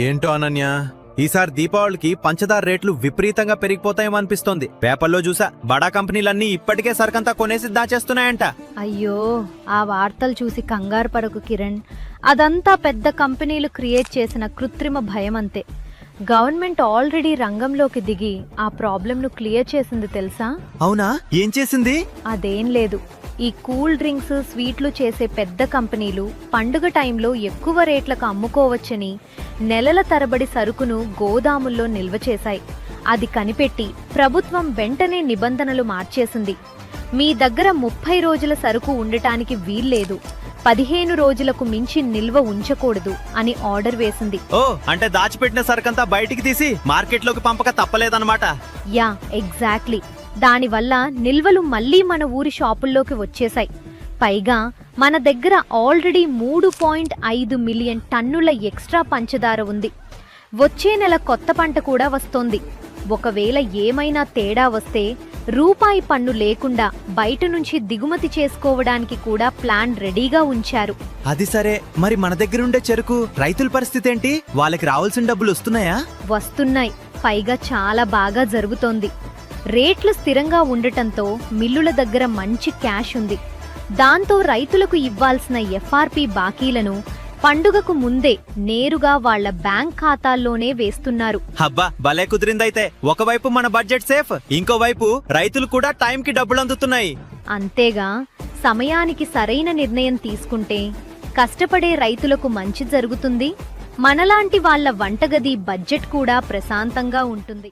ఏంటో అనన్య, ఈసారి దీపావళికి పంచదార రేట్లు విపరీతంగా పెరిగిపోతాయేమో అనిపిస్తోంది. పేపర్లో చూసా, బడా కంపెనీలన్నీ ఇప్పటికే సరుకంతా కొనేసి దాచేస్తున్నాయంట. అయ్యో, ఆ వార్తలు చూసి కంగారు పడకు కిరణ్. అదంతా పెద్ద కంపెనీలు క్రియేట్ చేసిన కృత్రిమ భయం అంతే. గవర్నమెంట్ ఆల్రెడీ రంగంలోకి దిగి ఆ ప్రాబ్లంను క్లియర్ చేసింది తెలుసా? అవునా? ఏం చేసింది? అదేం లేదు, ఈ కూల్ డ్రింక్స్ స్వీట్లు చేసే పెద్ద కంపెనీలు పండుగ టైంలో ఎక్కువ రేట్లకు అమ్ముకోవచ్చని నెలల తరబడి సరుకును గోదాముల్లో నిల్వ చేశాయి. అది కనిపెట్టి ప్రభుత్వం వెంటనే నిబంధనలు మార్చేసింది. మీ దగ్గర 30 రోజుల సరుకు ఉండటానికి వీల్లేదు, 15 రోజులకు మించి నిల్వ ఉంచకూడదు అని ఆర్డర్ వేసింది. ఓ, అంటే దాచిపెట్టిన సరుకంతా బయటికి తీసి మార్కెట్లోకి పంపక తప్పలేదన్నమాట. Yeah, exactly. దానివల్ల నిల్వలు మళ్లీ మన ఊరి షాపుల్లోకి వచ్చేశాయి. పైగా మన దగ్గర ఆల్రెడీ 3.5 మిలియన్ టన్నుల ఎక్స్ట్రా పంచదార ఉంది. వచ్చే నెల కొత్త పంట కూడా వస్తోంది. ఒకవేళ ఏమైనా తేడా వస్తే రూపాయి పన్ను లేకుండా బయట నుంచి దిగుమతి చేసుకోవడానికి కూడా ప్లాన్ రెడీగా ఉంచారు. అది సరే, మరి మన దగ్గరుండే చెరుకు రైతుల పరిస్థితి ఏంటి? వాళ్ళకి రావాల్సిన డబ్బులు వస్తున్నాయా? వస్తున్నాయి, పైగా చాలా బాగా జరుగుతోంది. రేట్లు స్థిరంగా ఉండటంతో మిల్లుల దగ్గర మంచి క్యాష్ ఉంది. దాంతో రైతులకు ఇవ్వాల్సిన ఎఫ్ఆర్పి బాకీలను పండుగకు ముందే నేరుగా వాళ్ల బ్యాంక్ ఖాతాల్లోనే వేస్తున్నారు. హబ్బా, భలే కుదిరిందైతే. ఒకవైపు మన బడ్జెట్ సేఫ్, ఇంకోవైపు రైతులు కూడా టైంకి డబ్బులు అందుతున్నాయి. అంతేగా, సమయానికి సరైన నిర్ణయం తీసుకుంటే కష్టపడే రైతులకు మంచి జరుగుతుంది. మనలాంటి వాళ్ల వంటగది బడ్జెట్ కూడా ప్రశాంతంగా ఉంటుంది.